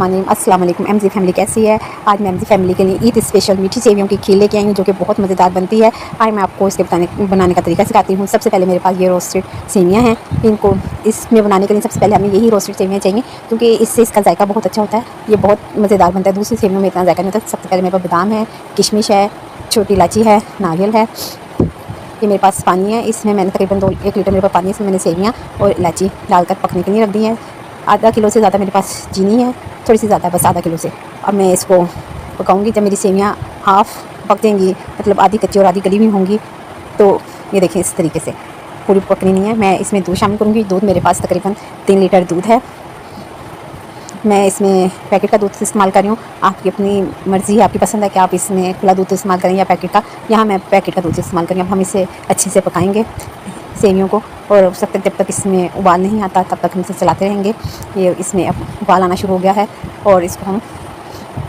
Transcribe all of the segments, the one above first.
अस्सलाम वालेकुम। MG family कैसी है? आज मैं एमजी फैमिली के लिए ईद स्पेशल मीठी सेवियों की खीर लेके आई हूँ, जो कि बहुत मज़ेदार बनती है। आज मैं आपको इसके बनाने का तरीका सिखाती हूँ। सबसे पहले मेरे पास ये रोस्टेड सेवियाँ हैं। इनको इसमें बनाने के लिए सबसे पहले हमें यही रोस्टेड सेवियाँ चाहिए, क्योंकि इससे इसका जायका बहुत अच्छा होता है। ये बहुत मज़ेदार बनता है, दूसरी सेवियों में इतना जायका नहीं होता। सबसे पहले मेरे पास बादाम है, किशमिश है, छोटी इलायची है, नारियल है। ये मेरे पास पानी है, इसमें मैंने तकरीबन 1 लीटर मेरे पास पानी है। इसमें मैंने सेवियाँ और इलायची डालकर पकने के लिए रख दी है। आधा किलो से ज़्यादा मेरे पास चीनी है, थोड़ी सी ज़्यादा, बस आधा किलो से। अब मैं इसको पकाऊंगी। जब मेरी सेवियाँ हाफ़ पक जाएंगी, मतलब आधी कच्ची और आधी गली हुई होंगी, तो ये देखें इस तरीके से पूरी पकनी नहीं है। मैं इसमें दूध शामिल करूँगी। दूध मेरे पास तकरीबन 3 लीटर दूध है। मैं इसमें पैकेट का दूध इस्तेमाल कर रही हूँ। आपकी अपनी मर्ज़ी है, आपकी पसंद है कि आप इसमें खुला दूध इस्तेमाल करें या पैकेट का। यहाँ मैं पैकेट का दूध इस्तेमाल करेंगे। अब हम इसे अच्छे से पकाएंगे सेवियों को, और उस तक जब तक इसमें उबाल नहीं आता तब तक हम इसे चलाते रहेंगे। ये इसमें अब उबाल आना शुरू हो गया है और इसको हम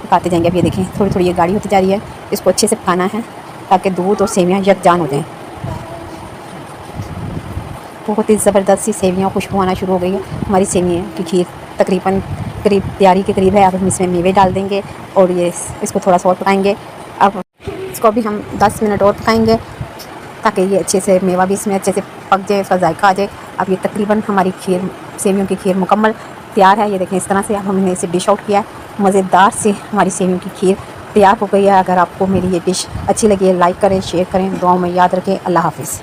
पकाते जाएंगे। अब ये देखें थोड़ी थोड़ी ये गाढ़ी होती जा रही है। इसको अच्छे से पकाना है ताकि दूध और सेवियाँ यकजान हो जाएँ। बहुत ही ज़बरदस्त सी सेवियाँ खुशबू आना शुरू हो गई है। हमारी सेवियाँ की खीर तकरीबन करीब तैयारी के करीब है। अब हम इसमें मेवे डाल देंगे और ये इसको थोड़ा सा और पकाएंगे। अब इसको अभी हम 10 मिनट और पकाएंगे ताकि ये अच्छे से मेवा भी इसमें अच्छे से पक जाए, इसका जायका आ जाए। अब ये तकरीबन हमारी खीर, सेवियों की खीर मुकम्मल तैयार है। ये देखें इस तरह से अब हमने इसे डिश आउट किया है। मज़ेदार से हमारी सेवियों की खीर तैयार हो गई है। अगर आपको मेरी ये डिश अच्छी लगी है, लाइक करें, शेयर करें, दुआओं में याद रखें। अल्लाह हाफ़िज़।